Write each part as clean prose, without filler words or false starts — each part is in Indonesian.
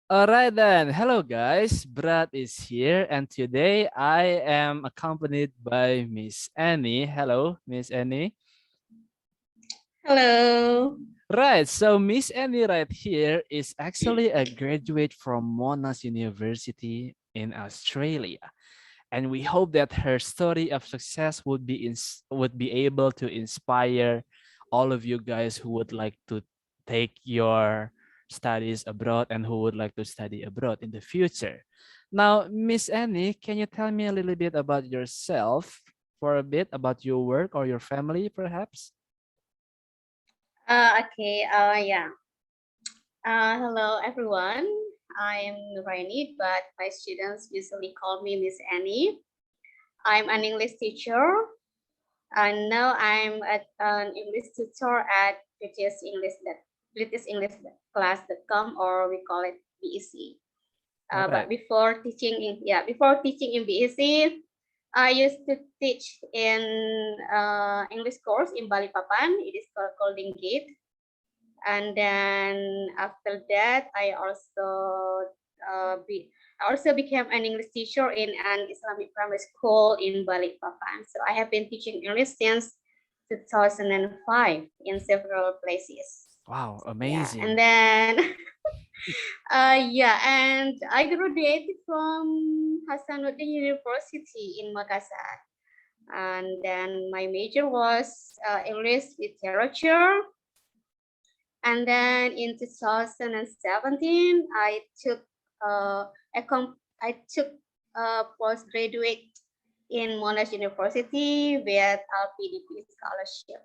All right then. Hello guys, Brad is here and today I am accompanied by Miss Annie. Hello, Miss Annie. Hello. Right, so Miss Annie right here is actually a graduate from Monash University in Australia. And we hope that her story of success would be able to inspire all of you guys who would like to take your studies abroad and who would like to study abroad in the future. Now, Miss Annie, can you tell me a little bit about yourself for a bit about your work or your family, perhaps? Okay. Yeah. Hello, everyone. I'm Raini, but my students usually call me Miss Annie. I'm an English teacher, and now I'm an English tutor at British English class.com, or we call it BEC. All But right. before teaching in BEC, I used to teach in English course in Balikpapan. It is called Golden Gate. And then after that, I also became an English teacher in an Islamic primary school in Balikpapan. So I have been teaching English since 2005 in several places. Wow, Yeah, and amazing. then and I graduated from Hasanuddin University in Makassar. And then my major was English literature. And then in 2017, I took a postgraduate in Monash University with LPDP scholarship.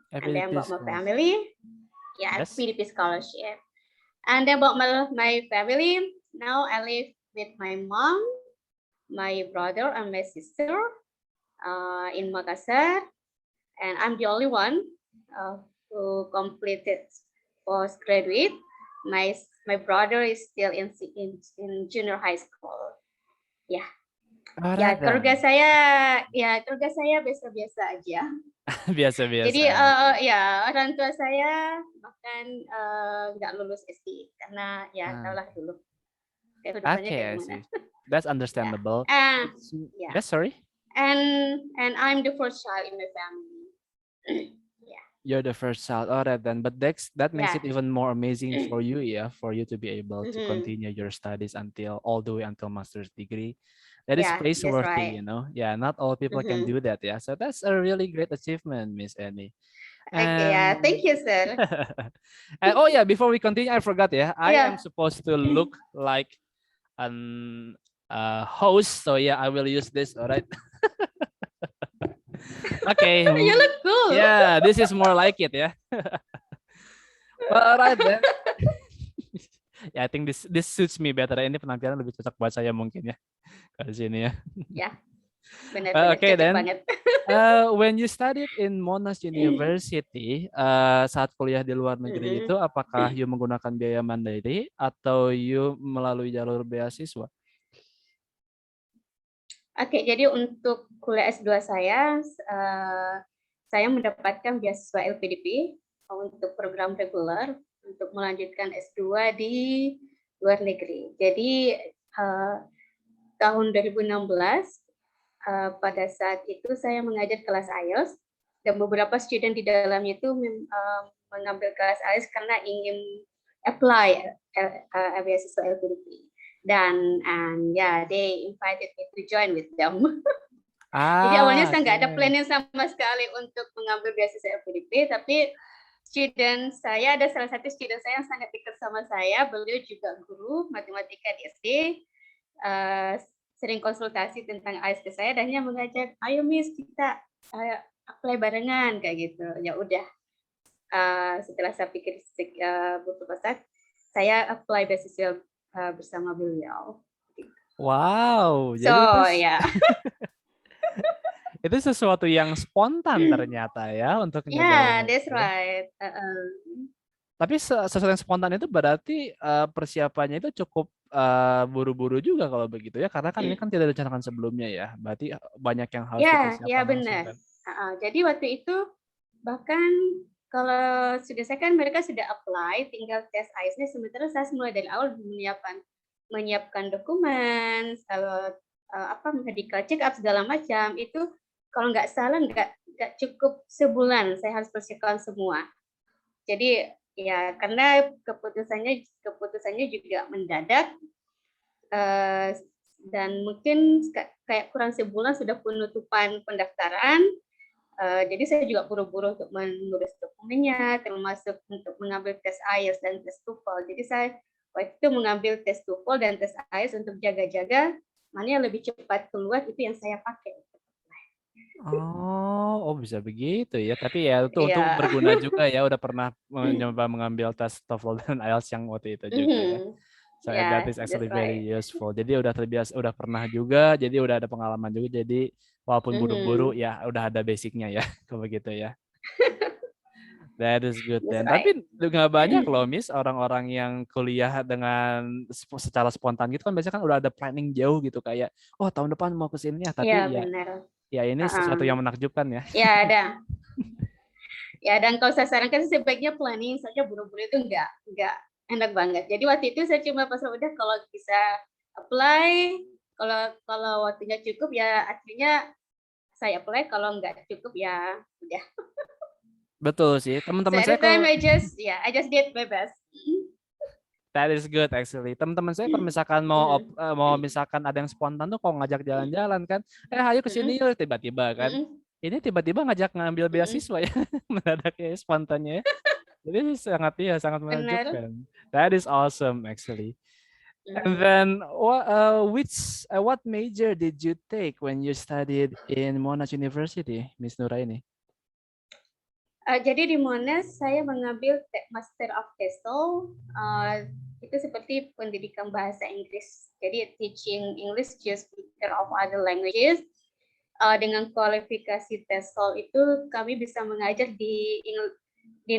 And then FADP about my schools. family, Yes. LPDP scholarship. And then about my family, now I live with my mom, my brother, and my sister in Makassar. And I'm the only one who completed postgraduate. My brother is still in junior high school. Ya, All right then. keluarga saya biasa-biasa aja. Jadi Biasa-biasa. orang tua saya bahkan nggak lulus SD karena ya Ah, tahulah dulu kehidupannya okay, kayak I gimana. see. That's Ya, understandable. ya, Yes, sorry. and I'm the first child in my family. Ya, You're the first child. All right then. But that makes ya. it even more amazing for you, yeah, for you to be able to Mhm. continue your studies until all the way until master's degree. That is Yeah, that's praiseworthy, right. Yeah, not all people can Mhm. do that, yeah. So that's a really great achievement, Miss Annie. Okay, yeah, And thank you, sir. and oh yeah, before we continue, I forgot, yeah. I am Yeah. supposed to look like an host. So yeah, I will use this. All right. Okay. You look cool. Yeah, this is more like it, yeah. Well, all right then. Ya, I think this suits me better. Ini penampilan lebih cocok buat saya mungkin ya ke sini ya. Ya, benar-benar Okay cocok then. banget. When you studied in Monash University, saat kuliah di luar negeri itu, Mm-mm. apakah you menggunakan biaya mandiri atau you melalui jalur beasiswa? Oke, jadi untuk kuliah S2 saya mendapatkan beasiswa LPDP untuk program reguler untuk melanjutkan S2 di luar negeri. Jadi tahun 2016 pada saat itu saya mengajar kelas IELTS dan beberapa student di dalamnya itu mengambil kelas IELTS karena ingin apply beasiswa LPDP. And yeah, they invited me to join with them. Jadi awalnya saya nggak ada Okay. planning sama sekali untuk mengambil beasiswa LPDP, tapi ada salah satu student saya yang sangat dekat sama saya, beliau juga guru matematika di SD, sering konsultasi tentang IELTS ke saya dan dia mengajak, ayo Miss kita apply barengan kayak gitu. Ya udah, setelah saya pikir beberapa saat, saya apply beasiswa bersama beliau. Wow, So jadi ya, itu sesuatu yang spontan ternyata ya untuk nyobain yeah, that's itu. right. Tapi sesuatu yang spontan itu berarti persiapannya itu cukup buru-buru juga kalau begitu ya, karena kan ini kan tidak direncanakan sebelumnya ya. Berarti banyak yang harus Ya, dipersiapkan langsung benar. kan. Jadi waktu itu bahkan kalau sudah saya kan mereka sudah apply, tinggal tes IELTS-nya. Sementara saya mulai dari awal menyiapkan dokumen, medical check up segala macam. Itu kalau nggak salah nggak cukup sebulan saya harus persiapkan semua. Jadi ya karena keputusannya juga mendadak, dan mungkin kayak kurang sebulan sudah penutupan pendaftaran. Jadi saya juga buru-buru untuk mengurus dokumennya, termasuk untuk mengambil tes IELTS dan tes TOEFL. Jadi saya waktu itu mengambil tes TOEFL dan tes IELTS untuk jaga-jaga mana yang lebih cepat keluar, itu yang saya pakai. Oh, bisa begitu ya. Tapi ya itu untuk Iya. berguna juga ya. Udah pernah mencoba mengambil tes TOEFL dan IELTS yang waktu itu juga ya. So that Yeah, is actually that's very right. useful. Jadi udah terbiasa, udah pernah juga. Jadi udah ada pengalaman juga. Jadi walaupun buru-buru ya udah ada basicnya ya. Kalau begitu ya. That is good That's then. right. Tapi nggak banyak loh, Miss, orang-orang yang kuliah dengan secara spontan gitu kan biasanya kan udah ada planning jauh gitu kayak, oh tahun depan mau ke sini ya. Iya, Tapi ya, benar. ya ini sesuatu yang menakjubkan ya. Ya, ada. Ya, dan kalau saya sarankan sebaiknya planning saja, buru-buru itu nggak enak banget. Jadi waktu itu saya cuma pas udah kalau bisa apply, kalau waktunya cukup ya akhirnya saya apply, kalau nggak cukup ya udah. Betul sih. So Teman-teman at saya the time kalau I just did my best. that is good actually. Teman-teman saya kalau misalkan mau misalkan ada yang spontan tuh kalau ngajak jalan-jalan kan, ayo ke sini yuk tiba-tiba kan. Ini tiba-tiba ngajak ngambil beasiswa ya, mendadak ya spontannya ya. Jadi sangat Benar. menakjubkan. That is awesome actually. And then what major did you take when you studied in Monash University, Miss Nuraini? Jadi di Monash saya mengambil Master of TESOL, itu seperti pendidikan bahasa Inggris. Jadi teaching English to speaker of other languages. Dengan kualifikasi TESOL itu kami bisa mengajar di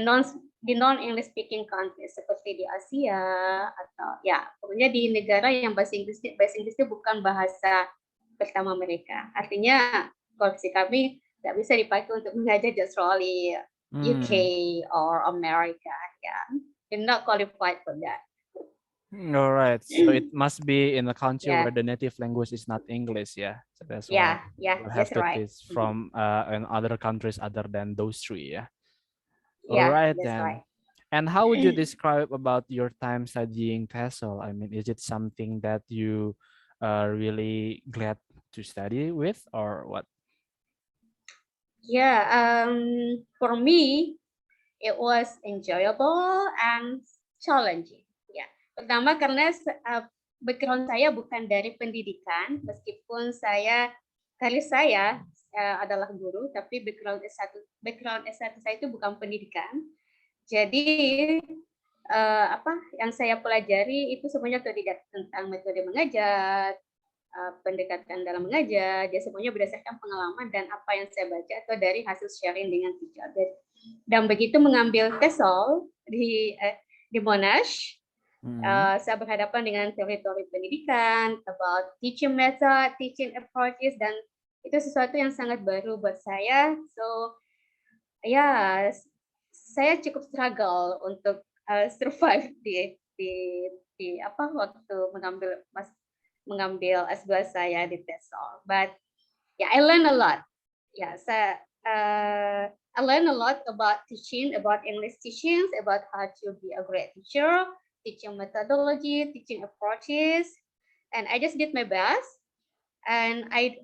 non English speaking countries seperti di Asia atau ya pokoknya di negara yang bahasa Inggrisnya bukan bahasa pertama mereka. Artinya kualifikasi kami nggak bisa dipakai untuk mengajar di Australia, UK or America. Yeah, you're not qualified for that. All right, so it must be in a country Yeah, where the native language is not English, yeah. So that's why yeah, you have that's to right. teach from in other countries other than those three, yeah. All Yeah, right that's then. right. And how would you describe about your time studying TESOL? I mean, is it something that you are really glad to study with, or what? Yeah, for me, it was enjoyable and challenging. Ya, pertama karena background saya bukan dari pendidikan, meskipun karir saya adalah guru, tapi background S1 saya itu bukan pendidikan. Jadi yang saya pelajari itu semuanya tidak tentang metode mengajar, pendekatan dalam mengajar, dia semuanya berdasarkan pengalaman dan apa yang saya baca atau dari hasil sharing dengan teacher. Dan begitu mengambil TESOL di Monash, saya berhadapan dengan teori-teori pendidikan, about teaching method, teaching approaches, dan itu sesuatu yang sangat baru buat saya. So, ya, saya cukup struggle untuk survive waktu mengambil S2 saya di TESOL. But yeah, I learned a lot. Yeah, I learned a lot about teaching, about English teachings, about how to be a great teacher, teaching methodology, teaching approaches, and I just did my best. And I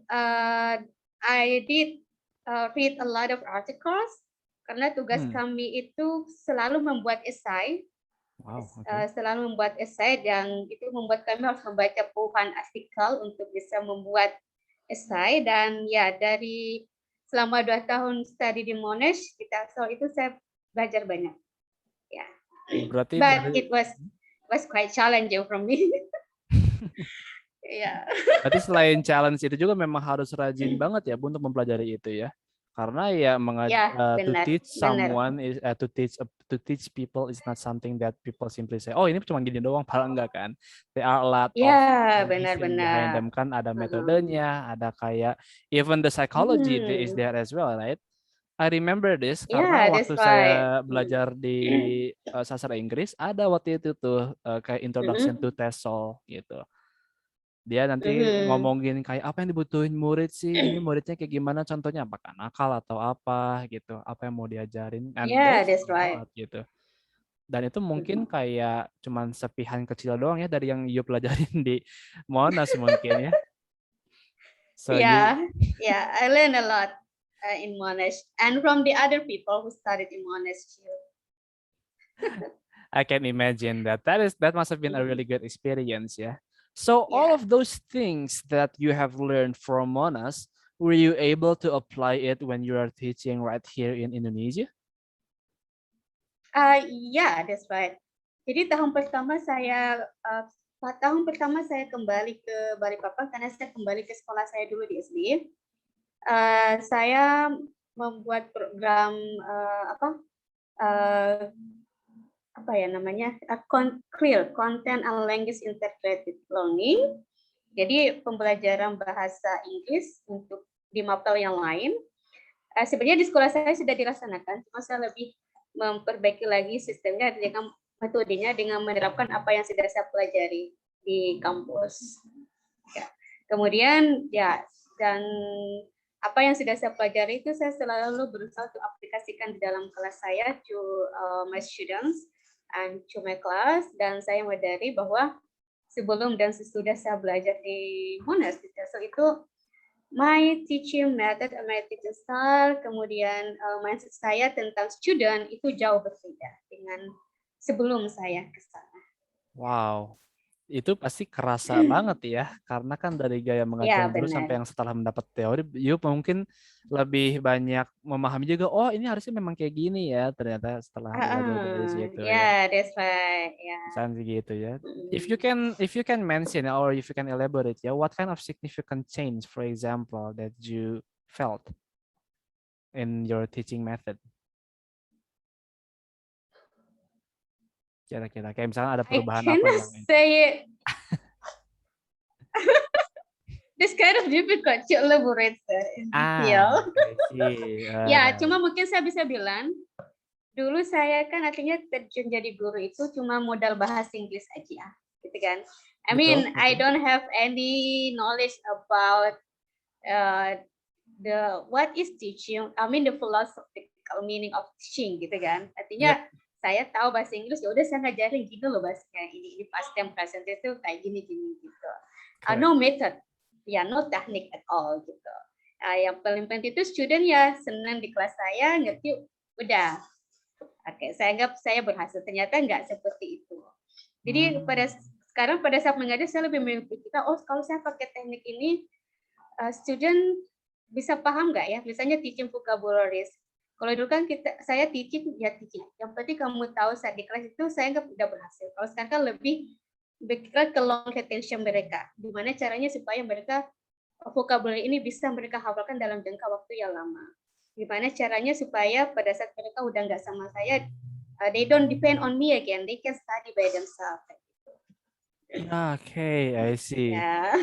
did read a lot of articles karena tugas kami itu selalu membuat essay. Wow, okay. Selalu membuat essay dan itu membuat kami harus membaca puluhan artikel untuk bisa membuat essay. Dan ya dari selama 2 tahun study di Monash di TESOL itu saya belajar banyak. Ya. Berarti But it was quite challenging for me. Ya. Berarti selain challenge itu juga memang harus rajin banget ya Bu untuk mempelajari itu ya. Karena ya to teach someone is to teach people is not something that people simply say, oh ini cuma gini doang, padahal enggak kan. There are a lot of information behind them kan, ada metodenya, ada kayak even the psychology is there as well, right? I remember this karena Yeah, that's waktu right. saya belajar di sastra Inggris ada waktu itu tuh kayak introduction to Mhm. TESOL gitu. Dia nanti Mhm. ngomongin kayak apa yang dibutuhin murid sih, ini muridnya kayak gimana contohnya, apakah nakal atau apa gitu, apa yang mau diajarin, and Yeah, there's a that's right. lot gitu. Dan itu mungkin Mhm. kayak cuman sepihan kecil doang ya dari yang you pelajarin di Monas mungkin ya. So you, Yeah, yeah, I learned a lot in Monash and from the other people who studied in Monash too. I can imagine that. That must have been a Mhm. really good experience, yeah. So all Yeah. of those things that you have learned from Monas, were you able to apply it when you are teaching right here in Indonesia? Yeah, that's right. Jadi tahun pertama saya kembali ke Balikpapan karena saya kembali ke sekolah saya dulu di SD. Saya membuat program uh, apa ya namanya CRIL, Content and Language Integrated Learning. Jadi pembelajaran bahasa Inggris untuk di mapel yang lain. Sebenarnya di sekolah saya sudah dilaksanakan, cuma saya lebih memperbaiki lagi sistemnya dengan metodenya dengan menerapkan apa yang sudah saya pelajari di kampus. Ya. Kemudian ya dan apa yang sudah saya pelajari itu saya selalu berusaha untuk aplikasikan di dalam kelas saya to my students and to my class, dan saya menyadari bahwa sebelum dan sesudah saya belajar di Monash so itu my teaching method, my teaching style, kemudian mindset saya tentang student itu jauh berbeda dengan sebelum saya ke sana. Wow, itu pasti kerasa banget ya, karena kan dari gaya mengajar Ya, dulu sampai benar. yang setelah mendapat teori, you mungkin lebih banyak memahami juga, oh ini harusnya memang kayak gini ya, ternyata setelah belajar dari situ ya. Yeah, that's right. Yeah. Misalnya gitu ya. Mm. If you can mention or if you can elaborate ya, what kind of significant change, for example, that you felt in your teaching method? Kira-kira kayak misalnya ada I perubahan apa cannot yang ini? say it. This kind of difficult to elaborate in Ah, detail. I see. Ya, Alright. cuma mungkin saya bisa bilang, dulu saya kan artinya terjun jadi guru itu cuma modal bahasa Inggris aja, gitu kan. I Betul, mean, I betul. don't have any knowledge about uh, the what is teaching. I mean the philosophical meaning of teaching, gitu kan. Yep. Artinya saya tahu bahasa Inggris, ya udah saya ngajarin gini loh bahasanya ini past tense present itu kayak gini gitu. Correct. No method, ya no technique at all gitu. Yang paling penting itu student ya senang di kelas saya, ngerti udah. Oke, saya anggap saya berhasil. Ternyata nggak seperti itu. Jadi sekarang pada saat mengajar saya lebih memikirkan, oh kalau saya pakai teknik ini, student bisa paham nggak ya? Misalnya teaching vocabularies. Kalau dulu kan saya teaching, ya teaching. Yang penting kamu tahu saat di kelas itu saya nggak udah berhasil. Kalau sekarang kan lebih berkira ke long retention mereka. Gimana caranya supaya mereka vocabulary ini bisa mereka hafalkan dalam jangka waktu yang lama. Gimana caranya supaya pada saat mereka udah nggak sama saya, they don't depend on me again, they can study by themselves. Okay, I see. Ya,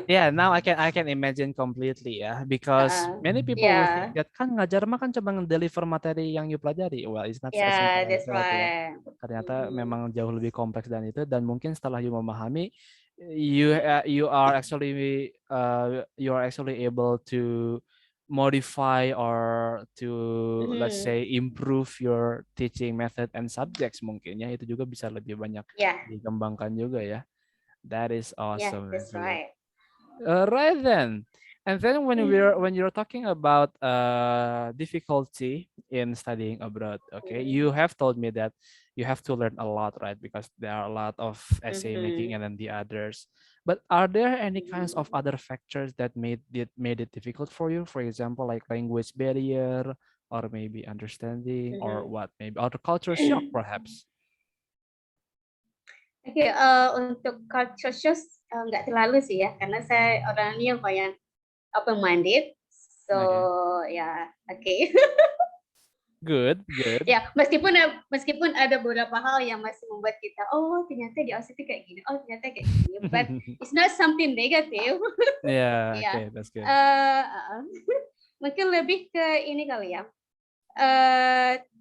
Yeah, now I can imagine completely ya, because many people will think ya, that kan ngajar mah kan cuma deliver materi yang you pelajari. Well, it's not as simple ya, as that's that ya. right. Ternyata memang jauh lebih kompleks dan itu, dan mungkin setelah you memahami, you are actually able to modify or to, let's say, improve your teaching method and subjects mungkin ya, itu juga bisa lebih banyak Ya, dikembangkan juga ya. That is ya, awesome that's actually. right. Right then. And then when you're talking about difficulty in studying abroad, okay, you have told me that you have to learn a lot, right? Because there are a lot of essay making and then the others. But are there any kinds of other factors that made it difficult for you? For example, like language barrier, or maybe understanding, or what? Maybe or culture shock, perhaps. Oke, untuk culture shock nggak terlalu sih ya, karena saya orangnya lumayan open minded. So Okay. ya, oke. Good, good. Ya, meskipun ada beberapa hal yang masih membuat kita, oh ternyata di Aussie itu kayak gini, oh ternyata kayak gini, but it's not something negative. Yeah, Ya, okay, that's good. mungkin lebih ke ini kali ya.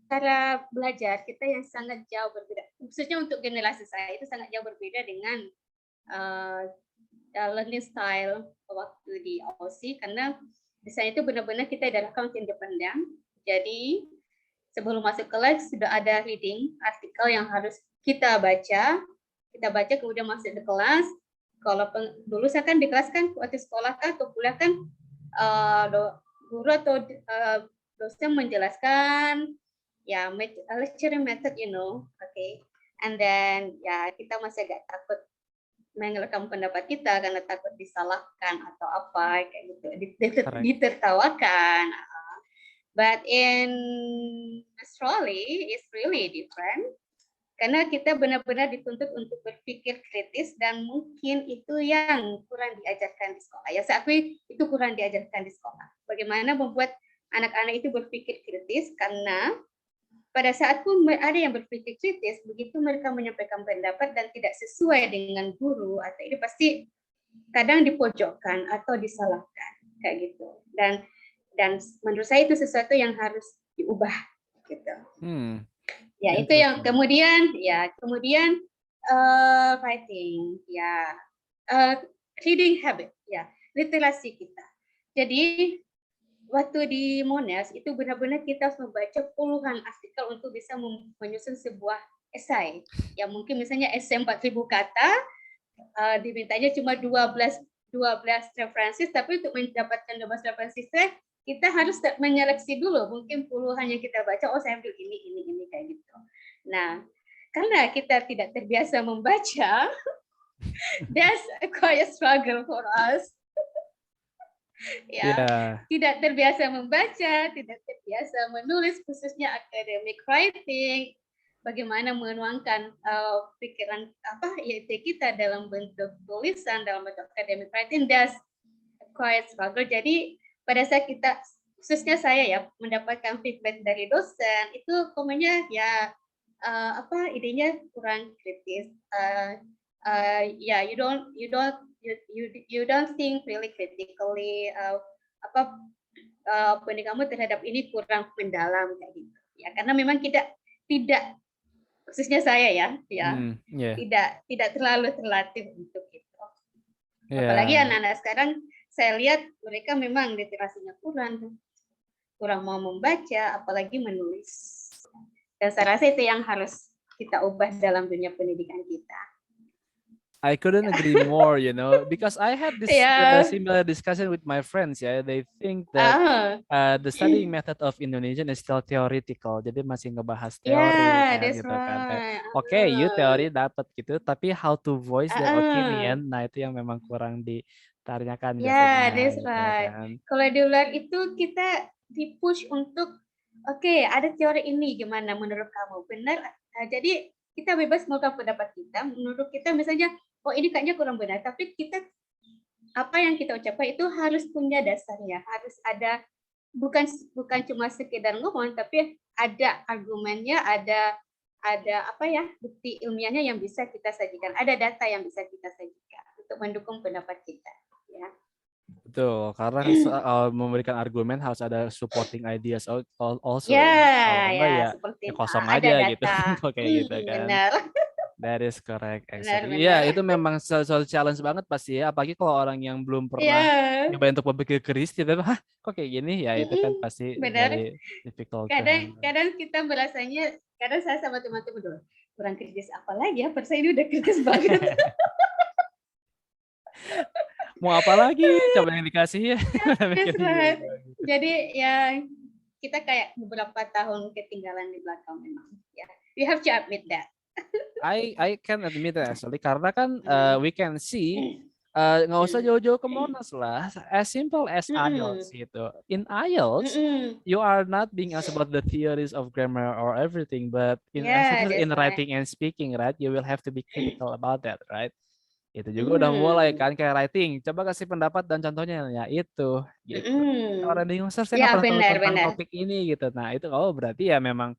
cara belajar kita yang sangat jauh berbeda. Khususnya untuk generasi saya itu sangat jauh berbeda dengan learning style waktu di Aussie, karena di sana itu benar-benar kita adalah kaum independen. Jadi sebelum masuk kelas sudah ada reading artikel yang harus kita baca. Kita baca kemudian masuk ke kelas. Kalau dulu saya kan di kelas kan waktu sekolah kan atau kuliah kan guru atau dosen menjelaskan ya lecturing method, okay. And then ya kita masih agak takut mengeluarkan pendapat kita karena takut disalahkan atau apa kayak gitu, ditertawakan. But in Australia it's really different karena kita benar-benar dituntut untuk berpikir kritis dan mungkin itu yang kurang diajarkan di sekolah. Ya saya akui itu kurang diajarkan di sekolah. Bagaimana membuat anak-anak itu berpikir kritis, karena pada saat pun ada yang berpikir kritis, begitu mereka menyampaikan pendapat dan tidak sesuai dengan guru atau ini pasti kadang dipojokkan atau disalahkan kayak gitu. Dan menurut saya itu sesuatu yang harus diubah gitu. Ya itu yang kemudian writing ya, reading habit ya, literasi kita. Jadi waktu di Monash itu benar-benar kita harus membaca puluhan artikel untuk bisa menyusun sebuah esai. Ya mungkin misalnya esai 4.000 kata, dimintanya cuma 12 referensi, tapi untuk mendapatkan 12 referensi kita harus menyeleksi dulu. Mungkin puluhan yang kita baca, oh saya ambil ini kayak gitu. Nah, karena kita tidak terbiasa membaca, that's quite a struggle for us. Tidak terbiasa membaca, tidak terbiasa menulis, khususnya academic writing, bagaimana menuangkan pikiran ide kita dalam bentuk tulisan, dalam bentuk academic writing, that's quite struggle. Jadi pada saat kita, khususnya saya ya, mendapatkan feedback dari dosen, itu komennya ya idenya kurang kritis. You don't think really critically, opini kamu terhadap ini kurang mendalam kayak gitu ya, karena memang kita tidak khususnya saya tidak terlalu terlatih untuk itu. Apalagi anak-anak sekarang saya lihat mereka memang literasinya kurang mau membaca, apalagi menulis. Dan saya rasa itu yang harus kita ubah dalam dunia pendidikan kita. I couldn't agree more, because I had this similar discussion with my friends. They think that the studying method of Indonesian is still theoretical. Jadi masih ngebahas teori gitu kan. Oke, you teori dapat gitu, tapi how to voice their opinion, nah itu yang memang kurang ditanyakan biasanya. That's right. Kan. Kalau di luar itu kita di-push untuk ada teori ini gimana menurut kamu? Benar? Jadi kita bebas melakukan pendapat kita. Menurut kita misalnya, ini kayaknya kurang benar, tapi kita apa yang kita ucapkan itu harus punya dasarnya, harus ada, bukan cuma sekedar ngomong, tapi ada argumennya, ada bukti ilmiahnya yang bisa kita sajikan, ada data yang bisa kita sajikan untuk mendukung pendapat kita, ya. Betul, karena memberikan argumen harus ada supporting ideas also. Seperti kosong aja gitu. Kayak gitu kan. Benar. That is correct. Iya, itu memang suatu challenge banget pasti ya. Apalagi kalau orang yang belum pernah nyoba untuk berpikir kritis, tapi kok kayak gini ya, itu kan pasti very difficult. Kadang kita merasanya, kadang saya sama teman-teman dulu, kurang kritis apa lagi ya, persa ini udah kritis banget. Mau apa lagi? Coba yang dikasih ya. Jadi ya kita kayak beberapa tahun ketinggalan di belakang memang. Ya, we have to admit that. I can admit that actually, karena kan we can see nggak usah jauh-jauh ke Monash lah, as simple as IELTS gitu. In IELTS, you are not being asked about the theories of grammar or everything, but in writing and speaking, right, you will have to be critical about that, right? Itu juga udah mulai kan kayak writing. Coba kasih pendapat dan contohnya ya itu gitu. Orang bingung, saya nggak pernah tahu tentang topik ini gitu. Nah itu berarti ya memang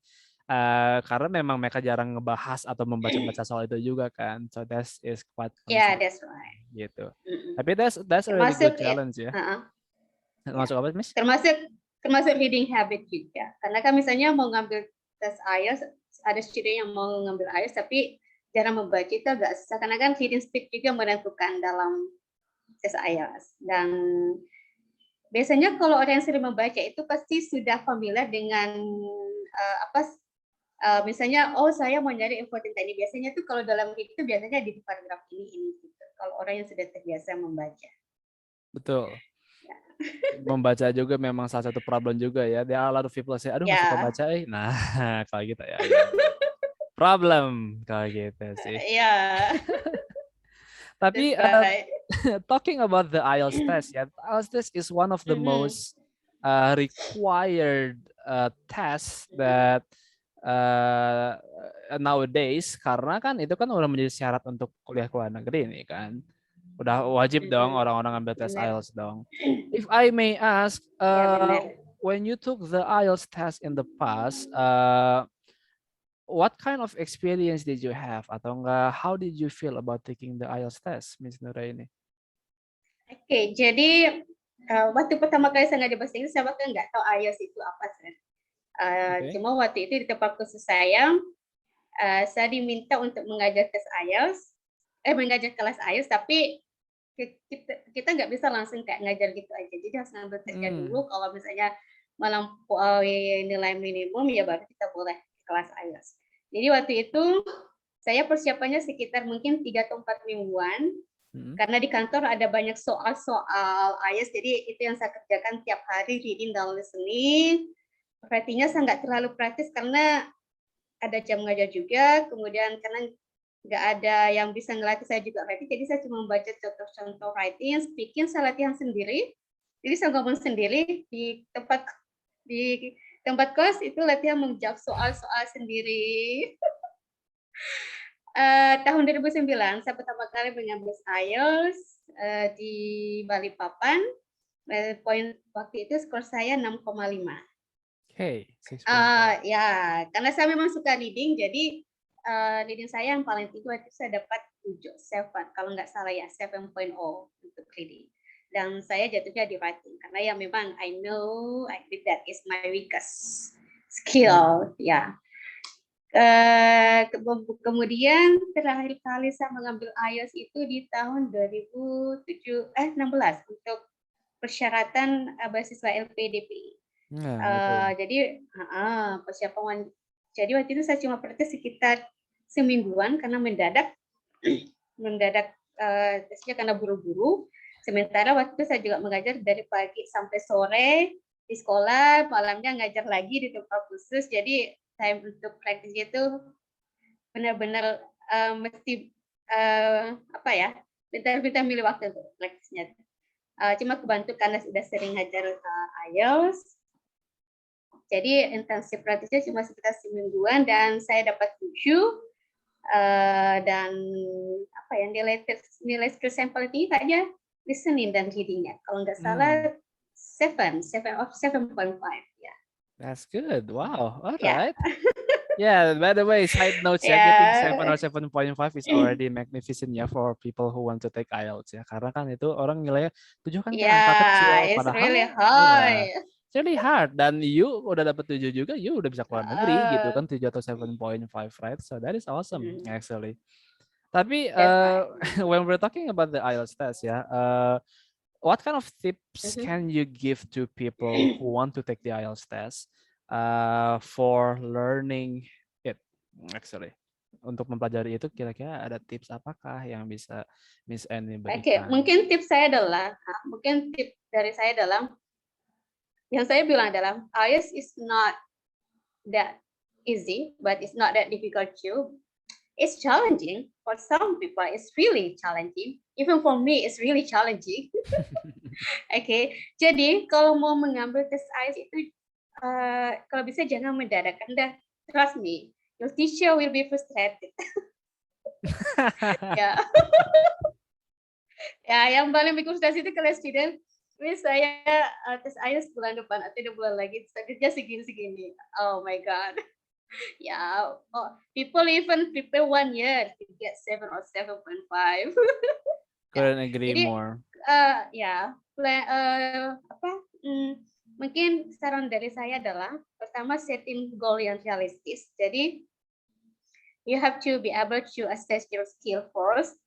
karena memang mereka jarang ngebahas atau membaca-baca soal itu juga kan. So that is quite that's right. Gitu. Tapi that's a really good challenge ya. Termasuk apa, Miss? termasuk reading habit juga. Karena kan misalnya mau ngambil tes IELTS, ada student yang mau ngambil IELTS tapi jarang membaca, itu agak susah karena kan reading speed juga menentukan dalam tes IELTS. Dan biasanya kalau orang yang sering membaca itu pasti sudah familiar dengan misalnya, oh saya mau nyari info tentang ini. Biasanya tuh kalau dalam reading itu biasanya di paragraf ini gitu. Kalau orang yang sudah terbiasa membaca. Betul. Membaca juga memang salah satu problem juga ya. There are a lot of people say, aduh nggak suka baca. Nah, kalau gitu ya. Problem kalau gitu sih. Yeah. Tapi talking about the IELTS test, ya, IELTS test is one of the most required test that nowadays, karena kan itu kan udah menjadi syarat untuk kuliah ke luar negeri nih kan. Udah wajib dong orang-orang ambil tes IELTS dong. If I may ask, when you took the IELTS test in the past, what kind of experience did you have? Atau enggak, how did you feel about taking the IELTS test, Miss Nuraini? Oke, jadi waktu pertama kali saya ngajar bahasa Inggris, saya bahkan nggak tahu IELTS itu apa. Cuma waktu itu di tempat kursus saya diminta untuk mengajar tes IELTS, mengajar kelas IELTS, tapi kita nggak bisa langsung kayak ngajar gitu aja. Jadi harus ngambil tesnya dulu. Kalau misalnya melampaui nilai minimum, ya baru kita boleh kelas IELTS. Jadi waktu itu saya persiapannya sekitar mungkin 3 atau 4 mingguan. Karena di kantor ada banyak soal-soal IELTS, jadi itu yang saya kerjakan tiap hari, reading dan listening. Writing-nya saya nggak terlalu praktis karena ada jam ngajar juga, kemudian karena nggak ada yang bisa ngelatih saya juga writing, jadi saya cuma membaca contoh-contoh writing, speaking saya latihan sendiri. Jadi saya ngomong sendiri di tempat kos itu latihan menjawab soal-soal sendiri. Tahun 2009 saya pertama kali mengambil IELTS di Balikpapan. Poin waktu itu skor saya 6,5. Oke. Ya, karena saya memang suka reading, jadi reading saya yang paling tinggi waktu itu saya dapat 7, kalau nggak salah ya, 7.0 untuk reading. Dan saya jatuhnya di writing, karena ya memang I know that is my weakest skill. Ya. Kemudian terakhir kali saya mengambil IELTS itu di tahun 2016 untuk persyaratan beasiswa LPDP. Jadi persiapan. Jadi waktu itu saya cuma praktis sekitar semingguan karena mendadak tesnya karena buru-buru. Sementara waktu itu saya juga mengajar dari pagi sampai sore di sekolah, malamnya ngajar lagi di tempat khusus. Jadi time untuk praktisnya itu benar-benar mesti bentar-bentar milih waktu untuk praktisnya. Cuma kebantu karena sudah sering ngajar IELTS. Jadi intensif praktisnya cuma sekitar semingguan dan saya dapat 7 dan nilai skill sampel tinggi kayaknya listening dan readingnya. Kalau nggak salah 7 of 7.5 ya. That's good. Wow. All right. Yeah, by the way, side note, getting 7 or 7.5 is already magnificent ya for people who want to take IELTS ya. Karena kan itu orang nilainya 7 kan angka kecil. It's Padahal really high. It's really hard. Dan you udah dapat 7 juga, you udah bisa keluar negeri gitu kan, 7 atau 7.5, right? So that is awesome actually. Tapi when we're talking about the IELTS test ya, what kind of tips can you give to people who want to take the IELTS test for learning it actually? Untuk mempelajari itu kira-kira ada tips apakah yang bisa Miss Annie berikan? Mungkin tips dari saya adalah yang saya bilang adalah IELTS is not that easy, but it's not that difficult too. It's challenging for some people. It's really challenging. Even for me, it's really challenging. Jadi kalau mau mengambil tes IELTS itu kalau bisa jangan mendadak. Trust me, your teacher will be frustrated. Yang paling bikin frustasi itu kalau student, saya tes IELTS bulan depan atau 2 bulan lagi, targetnya segini-segini. Oh my god. People even prepare 1 year to get 7 or 7.5. Couldn't agree more. mungkin saran dari saya adalah pertama setting goal yang realistis. Jadi you have to be able to assess your skill first.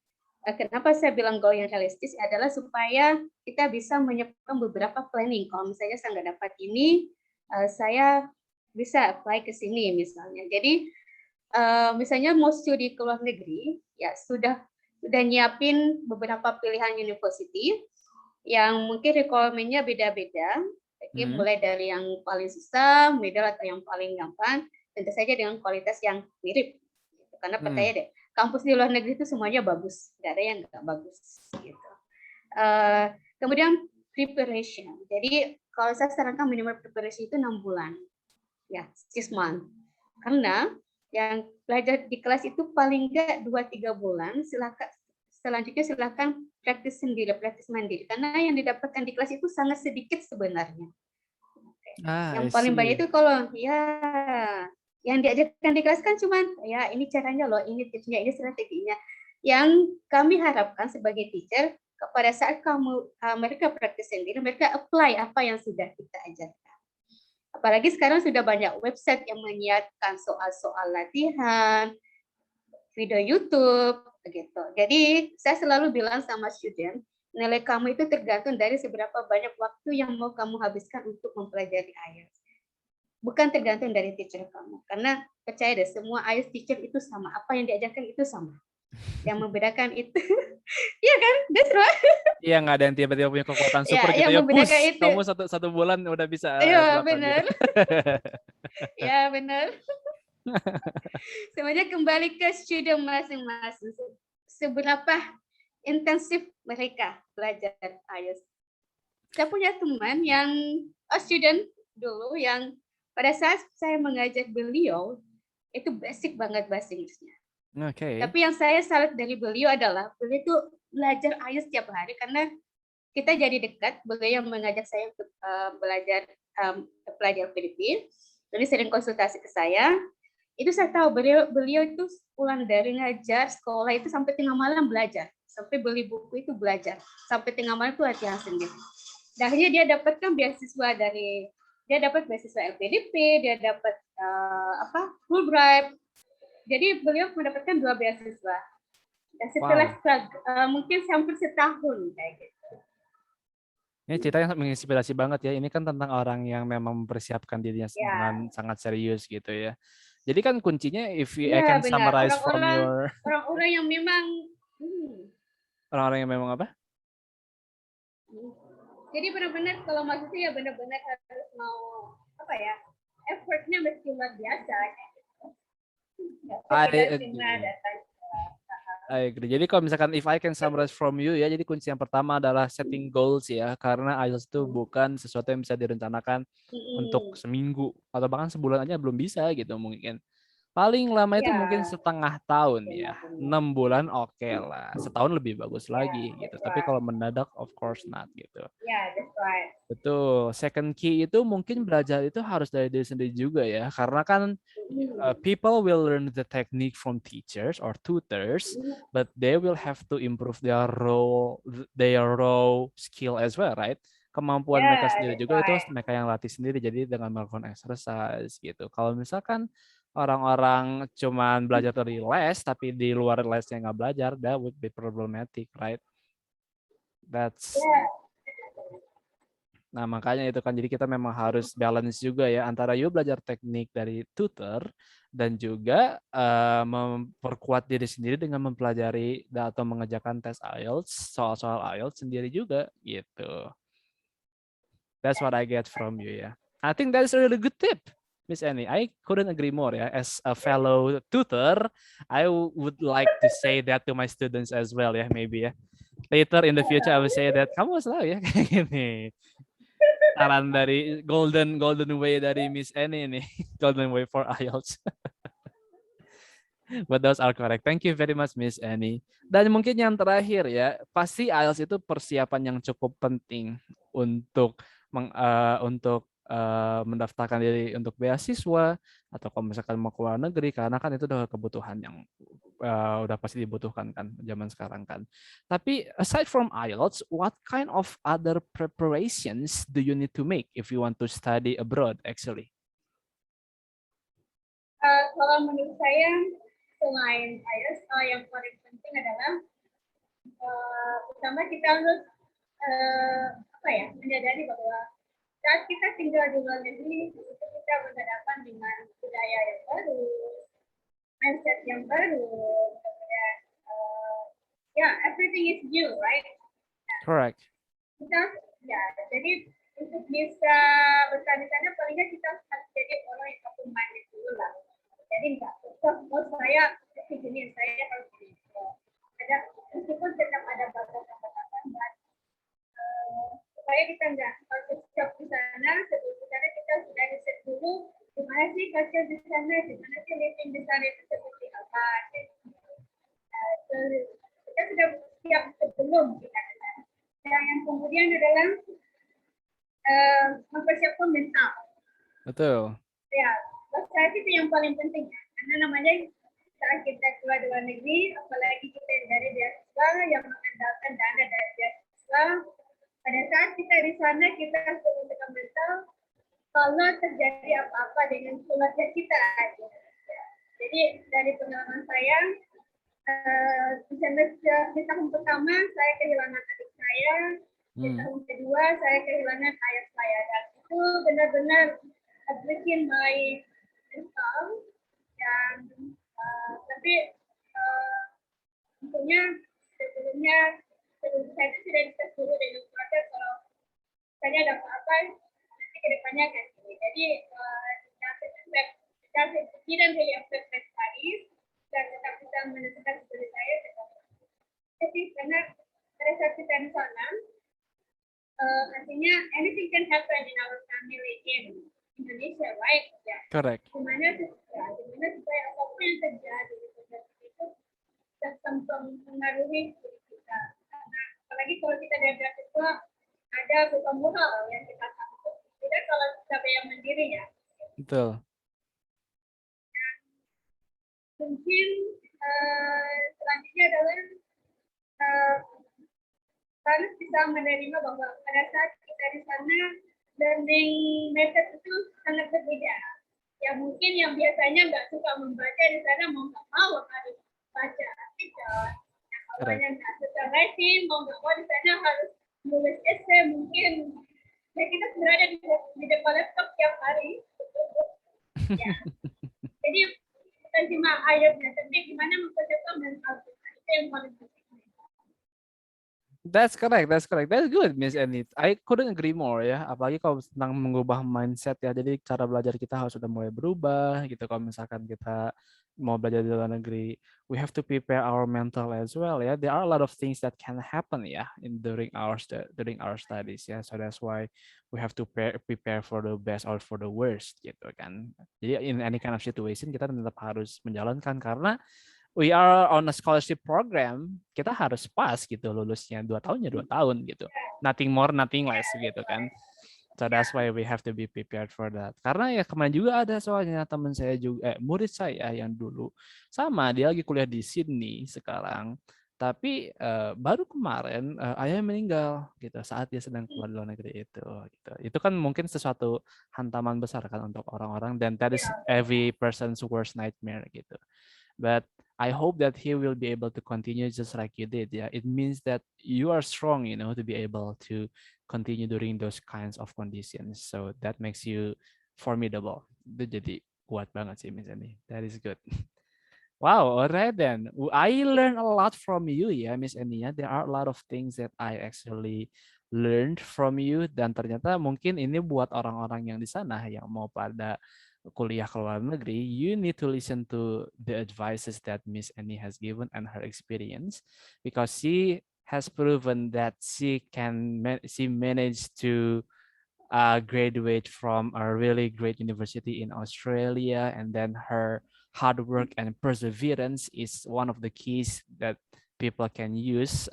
Kenapa saya bilang goal yang realistis adalah supaya kita bisa menyiapkan beberapa planning. Kalau misalnya saya nggak dapat ini, saya bisa apply ke sini misalnya. Jadi misalnya mau studi ke luar negeri, ya sudah nyiapin beberapa pilihan university yang mungkin requirement-nya beda-beda. Jadi mulai dari yang paling susah, middle atau yang paling gampang, tentu saja dengan kualitas yang mirip. Karena percaya deh, kampus di luar negeri itu semuanya bagus, nggak ada yang nggak bagus. Gitu. Kemudian preparation. Jadi kalau saya sarankan minimal preparation itu 6 bulan, ya 6 month. Karena yang belajar di kelas itu paling nggak 2-3 bulan, selanjutnya silakan praktis sendiri, praktis mandiri. Karena yang didapatkan di kelas itu sangat sedikit sebenarnya. Yang paling banyak itu kalau ya yang diajarkan di kelas kan cuma ya ini caranya loh, ini tipsnya, ini strateginya. Yang kami harapkan sebagai teacher pada saat mereka praktis sendiri, mereka apply apa yang sudah kita ajarkan. Apalagi sekarang sudah banyak website yang menyiapkan soal-soal latihan, video YouTube, begitu. Jadi saya selalu bilang sama student, nilai kamu itu tergantung dari seberapa banyak waktu yang mau kamu habiskan untuk mempelajari IELTS. Bukan tergantung dari teacher kamu. Karena percaya deh, semua IELTS teacher itu sama. Apa yang diajarkan itu sama. Yang membedakan itu, iya kan? That's right. Iya, nggak ada yang tiba-tiba punya kekuatan super gitu yang ya. membedakan Push, itu. kamu satu bulan udah bisa Iya, berapa gitu. benar. Ya, benar. Sebenarnya kembali ke student masing-masing. Seberapa intensif mereka belajar IELTS. Saya punya teman yang student dulu yang pada saat saya mengajar beliau itu basic banget bahasa Inggrisnya. Tapi yang saya salut dari beliau adalah beliau itu belajar IELTS setiap hari karena kita jadi dekat. Beliau yang mengajak saya untuk belajar pelajar Filipina. Jadi sering konsultasi ke saya. Itu saya tahu beliau itu pulang dari ngajar sekolah itu sampai tengah malam belajar, sampai beli buku itu belajar, sampai tengah malam itu latihan sendiri. Dan akhirnya dia dapatkan beasiswa LPDP, dia dapat Fulbright. Jadi beliau mendapatkan 2 beasiswa. Dan setelah mungkin hampir setahun kayak gitu. Ini cerita yang menginspirasi banget ya. Ini kan tentang orang yang memang mempersiapkan dirinya dengan sangat serius gitu ya. Jadi kan kuncinya I can summarize from your orang-orang yang memang orang-orang yang memang apa? Jadi benar-benar kalau maksudnya ya benar-benar harus mau apa ya, effortnya mesti luar biasa. I agree. Jadi kalau misalkan if I can summarize from you ya, jadi kunci yang pertama adalah setting goals ya, karena IELTS itu bukan sesuatu yang bisa direncanakan untuk seminggu atau bahkan sebulan aja belum bisa gitu mungkin. Paling lama itu mungkin setengah tahun ya. 6 bulan oke lah. Setahun lebih bagus lagi gitu. Tapi kalau mendadak of course not gitu. That's right. Betul. Second key itu mungkin belajar itu harus dari diri sendiri juga ya. Karena kan people will learn the technique from teachers or tutors, but they will have to improve their raw skill as well, right? Kemampuan mereka sendiri juga itu mereka yang latih sendiri. Jadi dengan melakukan exercise gitu. Kalau misalkan orang-orang cuman belajar dari les tapi di luar lesnya nggak belajar, that would be problematic, right? Nah makanya itu kan jadi kita memang harus balance juga ya antara you belajar teknik dari tutor dan juga memperkuat diri sendiri dengan mempelajari atau mengerjakan tes IELTS, soal-soal IELTS sendiri juga gitu. That's what I get from you ya. I think that's a really good tip. Miss Annie, I couldn't agree more ya. As a fellow tutor, I would like to say that to my students as well ya, maybe ya. Later in the future, I will say that kamu harus tahu ya kayak gini. Saran dari golden way dari Miss Annie ini, golden way for IELTS. But those are correct. Thank you very much, Miss Annie. Dan mungkin yang terakhir ya, pasti IELTS itu persiapan yang cukup penting untuk mendaftarkan diri untuk beasiswa atau kalau misalkan mau ke luar negeri karena kan itu adalah kebutuhan yang udah pasti dibutuhkan kan zaman sekarang kan. Tapi aside from IELTS, what kind of other preparations do you need to make if you want to study abroad actually? Kalau menurut saya selain IELTS, yang paling penting adalah pertama kita harus menyadari bahwa saat kita tinggal di luar negeri itu kita berhadapan dengan budaya yang baru, mindset yang baru, kemudian everything is new, right? Correct. Kita jadi untuk bisa bertahan di sana paling nggak kita harus jadi orang yang open minded dulu lah. Jadi nggak saya begini, saya harus begini. Ada meskipun tetap ada batasan-batasan, supaya kita nggak harus siap di sana sebelum di sana kita sudah riset dulu gimana sih culture di sana, gimana sih living di sana itu seperti apa. Kita sudah siap sebelum kita ke sana. Yang kemudian adalah mempersiapkan mental. Betul. Ya, saya itu yang paling penting ya. Karena namanya saat kita keluar luar negeri, apalagi kita dari beasiswa yang mengandalkan dana dari beasiswa, pada saat kita di sana kita harus mempersiapkan mental kalau terjadi apa-apa dengan keluarga kita. Jadi dari pengalaman saya, di tahun pertama saya kehilangan adik saya, di tahun kedua saya kehilangan ayah saya, dan itu benar-benar breaking my mental. Dan tapi tentunya sebelum saya sudah diskus dulu dengan keluarga kalau saya ada apa-apa nanti kedepannya akan ini. Jadi kita tidak really affect my studies dan tetap bisa menentukan studi saya. Tapi karena pada saat kita di sana, artinya anything can happen in our family in Indonesia, right? Ya. Correct. Dimana supaya apapun yang terjadi itu bisa mempengaruhi diri kita. Karena apalagi kalau kita diajak itu ada beban moral yang kita takut. Tidak kalau kita yang mandiri ya. Betul. Mungkin selanjutnya adalah harus bisa menerima bahwa pada saat kita di sana learning method itu sangat berbeda. Ya mungkin yang biasanya nggak suka membaca di sana mau nggak mau harus baca artikel. Yang awalnya nggak suka writing mau nggak mau di sana harus nulis essay mungkin. Ya kita berada di depan laptop tiap hari. Ya. Jadi bukan cuma ayatnya, tapi gimana mempersiapkan mental kita itu yang paling penting. That's correct. That's good, Miss Enid. I couldn't agree more ya. Apalagi kalau tentang mengubah mindset ya. Jadi cara belajar kita harus sudah mulai berubah gitu. Kalau misalkan kita mau belajar di luar negeri, we have to prepare our mental as well ya. There are a lot of things that can happen ya during our studies ya. So that's why we have to prepare for the best or for the worst gitu kan. Jadi in any kind of situation kita tetap harus menjalankan karena we are on a scholarship program, kita harus pas gitu lulusnya 2 tahun ya 2 tahun gitu. Nothing more, nothing less gitu kan. So that's why we have to be prepared for that. Karena ya kemarin juga ada soalnya teman saya juga, murid saya yang dulu sama dia lagi kuliah di Sydney sekarang. Tapi baru kemarin ayahnya meninggal gitu saat dia sedang keluar luar negeri itu. Gitu. Itu kan mungkin sesuatu hantaman besar kan untuk orang-orang dan that is every person's worst nightmare gitu. But I hope that he will be able to continue just like you did. Yeah, it means that you are strong, to be able to continue during those kinds of conditions. So that makes you formidable. Itu jadi kuat banget sih, Miss Annie. That is good. Wow, alright then. I learned a lot from you ya, Miss Annie. There are a lot of things that I actually learned from you dan ternyata mungkin ini buat orang-orang yang di sana yang mau pada kuliah ke luar negeri, you need to listen to the advices that Miss Annie has given and her experience because she has proven that she managed to graduate from a really great university in Australia, and then her hard work and perseverance is one of the keys that people can use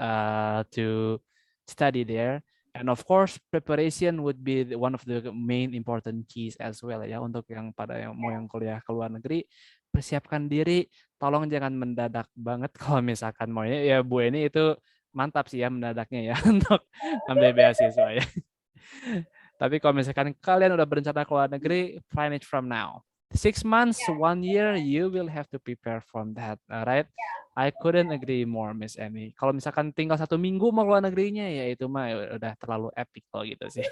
to study there. And of course, preparation would be one of the main important keys as well ya untuk yang pada yang mau yang kuliah ke luar negeri. persiapkan diri, tolong jangan mendadak banget kalau misalkan maunya ya Bu Eni itu mantap sih ya mendadaknya ya untuk ambil beasiswa ya. Tapi kalau misalkan kalian udah berencana ke luar negeri, plan it from now. 6 months, 1 year, you will have to prepare from that, alright? I couldn't agree more, Miss Annie. Kalau misalkan tinggal 1 minggu mau keluar negerinya, ya itu mah udah terlalu epic kalau gitu sih.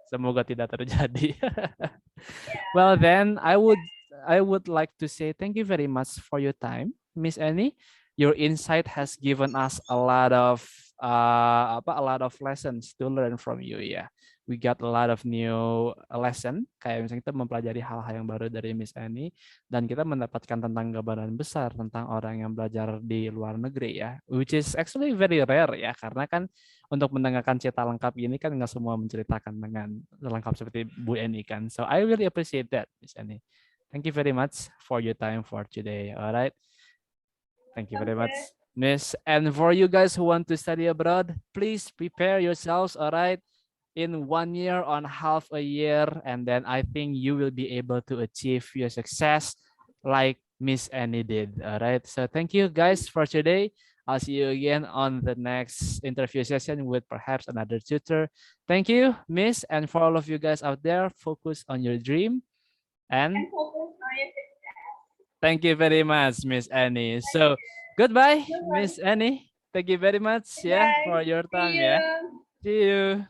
Semoga tidak terjadi. Well then, I would like to say thank you very much for your time, Miss Annie. Your insight has given us a lot of lessons to learn from you ya. We got a lot of new lesson, kayak misalnya kita mempelajari hal-hal yang baru dari Miss Annie dan kita mendapatkan tentang gambaran besar tentang orang yang belajar di luar negeri ya, which is actually very rare ya, karena kan untuk mendengarkan cerita lengkap ini kan nggak semua menceritakan dengan lengkap seperti Bu Eni kan. So I really appreciate that, Miss Eni. Thank you very much for your time for today. All right. Thank you very much, Miss. And for you guys who want to study abroad, please prepare yourselves. All right. In 1 year, on half a year, and then I think you will be able to achieve your success like Miss Annie did. All right. So thank you guys for today. I'll see you again on the next interview session with perhaps another tutor. Thank you, Miss, and for all of you guys out there, focus on your dream. And thank you very much, Miss Annie. So goodbye, Miss Annie. Thank you very much, yeah, for your time, yeah. See you.